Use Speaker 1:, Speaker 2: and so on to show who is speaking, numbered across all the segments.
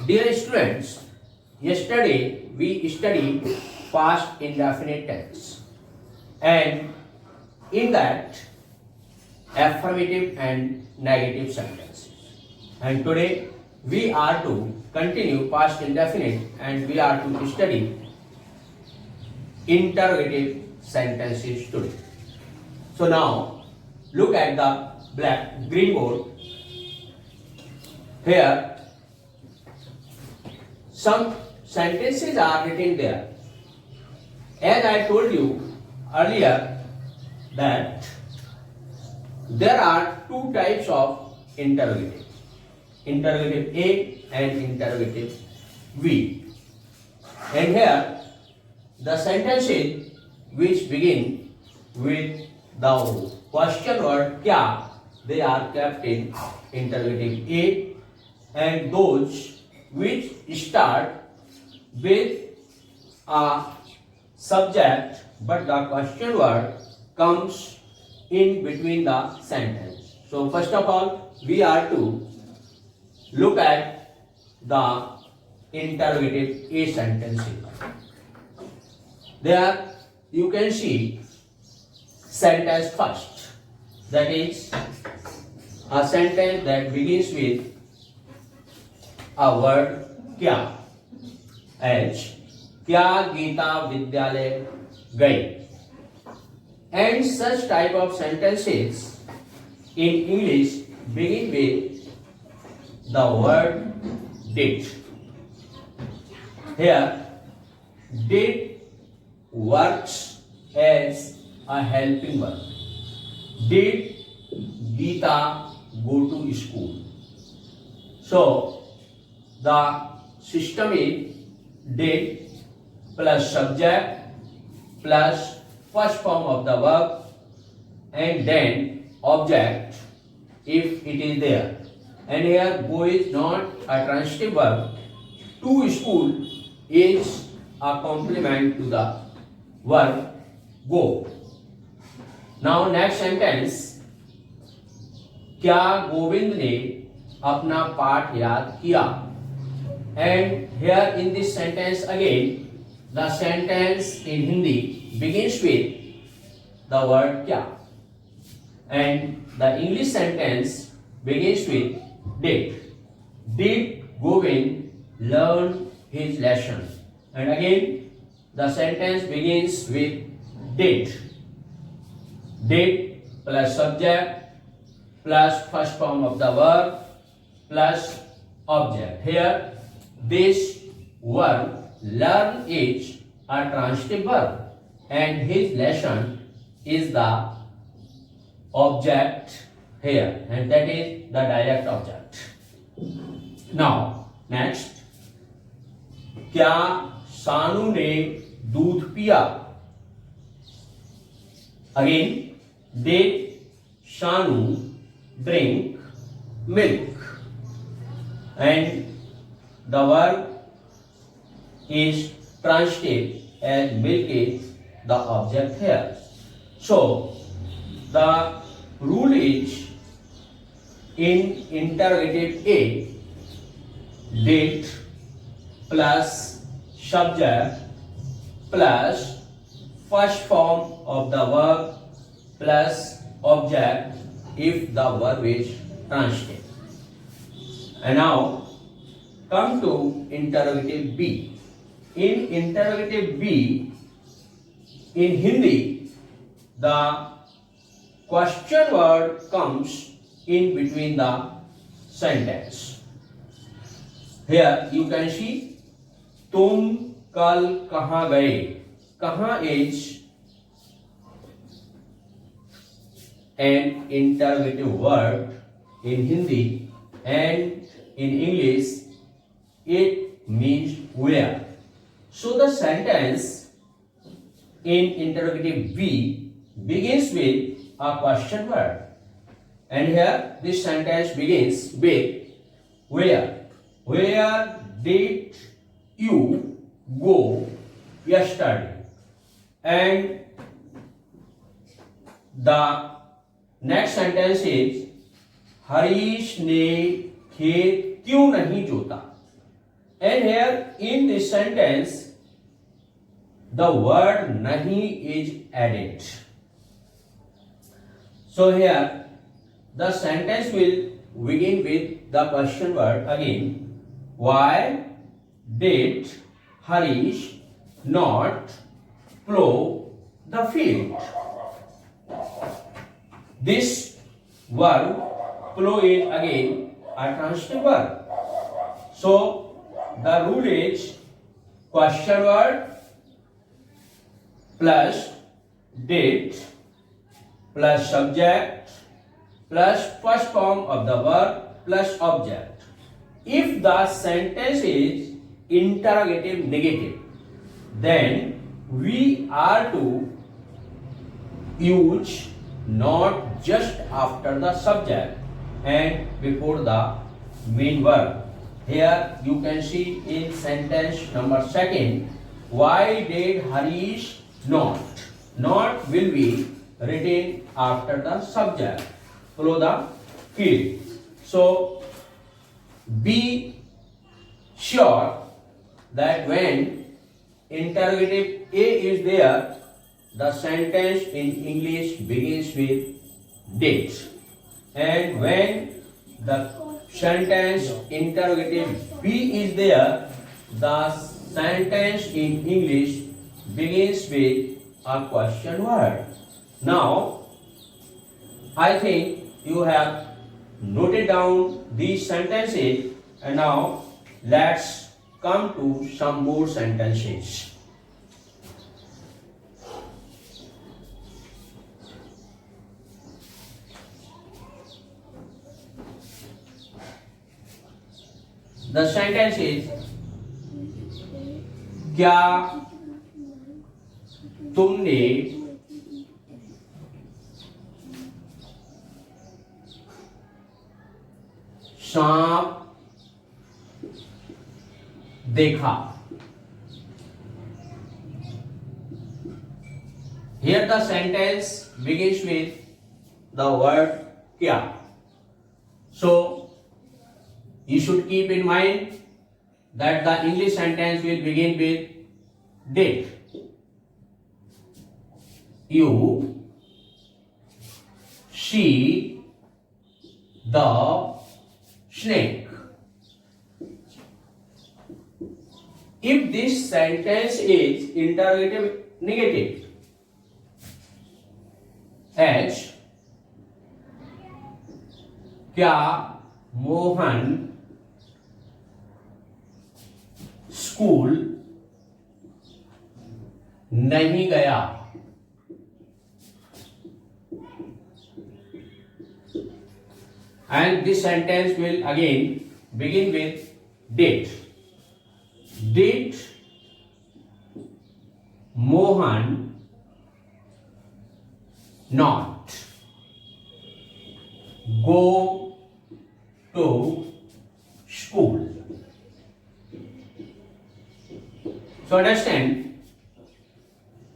Speaker 1: Dear students, yesterday we studied past indefinite tense, and in that affirmative and negative sentences. And today we are to continue past indefinite and we are to study interrogative sentences today. So now look at the green board. Here some sentences are written there. As I told you earlier that there are two types of interrogative. Interrogative A and interrogative B. And here the sentences which begin with the question word kya, they are kept in interrogative A, and those which start with a subject but the question word comes in between the sentence. So first of all we are to look at the interrogative A sentences. There you can see sentence first, that is a sentence that begins with a word kya, as kya Geeta Vidyalaya gayi. And such type of sentences in English begin with the word did. Here did works as a helping verb. Did Geeta go to school? So the system is did plus subject plus first form of the verb and then object if it is there. And here go is not a transitive verb. To school is a complement to the verb go. Now next sentence, क्या गोविंद ने अपना पाठ याद किया? And here in this sentence again, the sentence in Hindi begins with the word kya, and the English sentence begins with did. Did Govind learn his lesson? And again the sentence begins with did. Did plus subject plus first form of the verb plus object. Here this verb learn is a transitive verb and his lesson is the object here, and that is the direct object. Now next, क्या सानू ने दूध पिया? Again, did Shanu drink milk? And the verb is transitive as milk is the object here. So the rule is in interrogative A, did plus subject plus first form of the verb plus object if the verb is transitive. And now come to interrogative B. In interrogative B, in Hindi, the question word comes in between the sentence. Here you can see तुम कल कहाँ गए? कहाँ is an interrogative word in Hindi, and in English it means where. So the sentence in interrogative B begins with a question word, and here this sentence begins with where. Where did you go yesterday? And the next sentence is Harish ने खेत क्यों नहीं जोता? And here in this sentence, the word nahi is added. So here the sentence will begin with the question word again. Why did Harish not plow the field? This verb plow is again a transitive verb. So the rule is question word plus did plus subject plus first form of the verb plus object. If the sentence is interrogative negative, then we are to use not just after the subject and before the main verb. Here you can see in sentence number 2, why did Harish not? Not will be written after the subject, follow the field. So be sure that when interrogative A is there, the sentence in English begins with did, and when the sentence interrogative B is there, the sentence in English begins with a question word. Now, I think you have noted down these sentences, and now let's come to some more sentences. The sentence is, क्या तुमने सांप देखा? Here the sentence begins with the word क्या. So you should keep in mind that the English sentence will begin with did. You see the snake. If this sentence is interrogative negative, as क्या Mohan school नहीं गया? And this sentence will again begin with did. Did Mohan not go to school? So understand,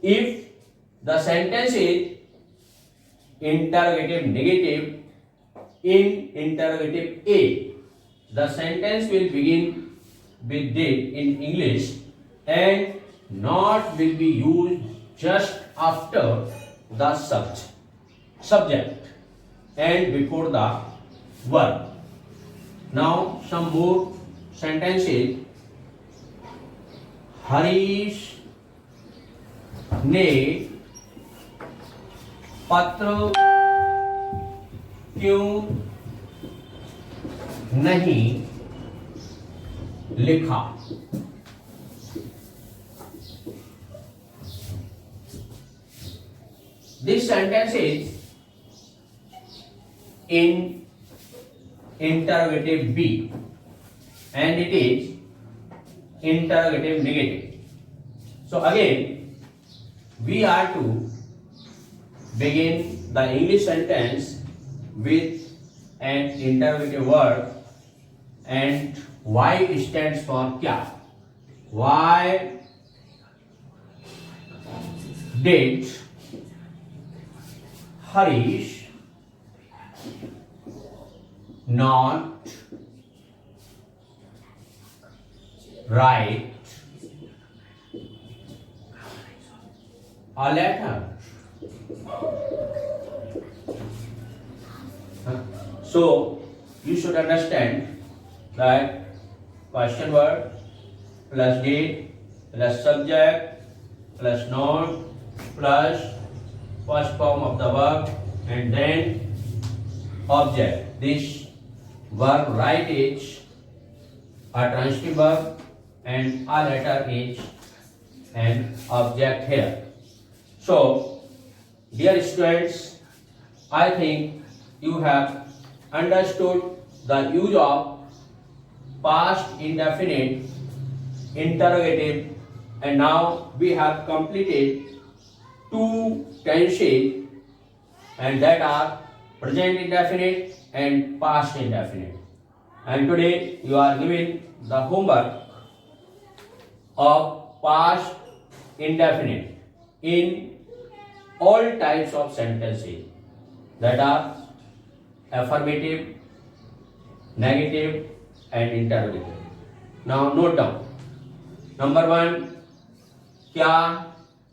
Speaker 1: if the sentence is interrogative negative in interrogative A, the sentence will begin with did in English and not will be used just after the subject and before the verb. Now some more sentences. Harish ने पत्र क्यों नहीं लिखा? This sentence is in interrogative B and it is interrogative negative. So again we are to begin the English sentence with an interrogative word, and Y stands for क्या. Why did Harish write a letter. So you should understand that question word plus date plus subject plus noun plus first form of the verb and then object. This verb write is a transitive verb and a letter is an object here. So, dear students, I think you have understood the use of past indefinite interrogative, and now we have completed two tenses, and that are present indefinite and past indefinite. And today you are given the homework of past indefinite in all types of sentences, that are affirmative, negative and interrogative. Now note down. Number 1, क्या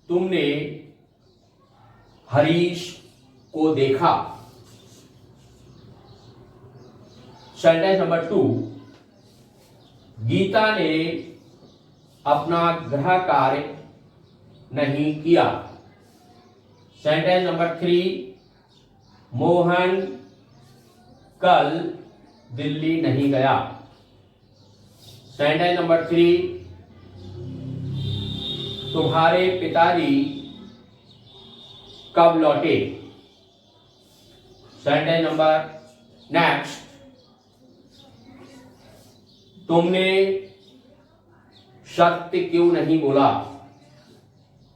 Speaker 1: तुमने हरीश को देखा? Sentence number 2, Gita ने अपना गृह कार्य नहीं किया. सेंटेंस नंबर 3, मोहन कल दिल्ली नहीं गया. सेंटेंस नंबर 3, तुम्हारे पिताजी कब लौटे. सेंटेंस नंबर नेक्स्ट, तुमने सत्य क्यों नहीं बोला.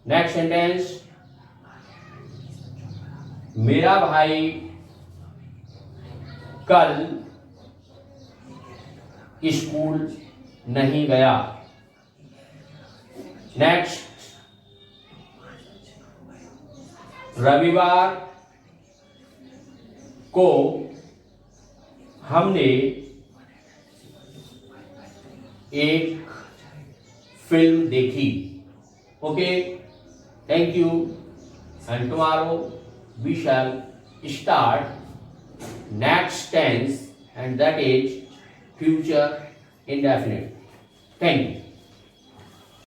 Speaker 1: नेक्स्ट सेंटेंस, मेरा भाई कल स्कूल नहीं गया. नेक्स्ट, रविवार को हमने एक फिल्म देखी. Okay, thank you, and tomorrow we shall start next tense, and that is future indefinite. Thank you.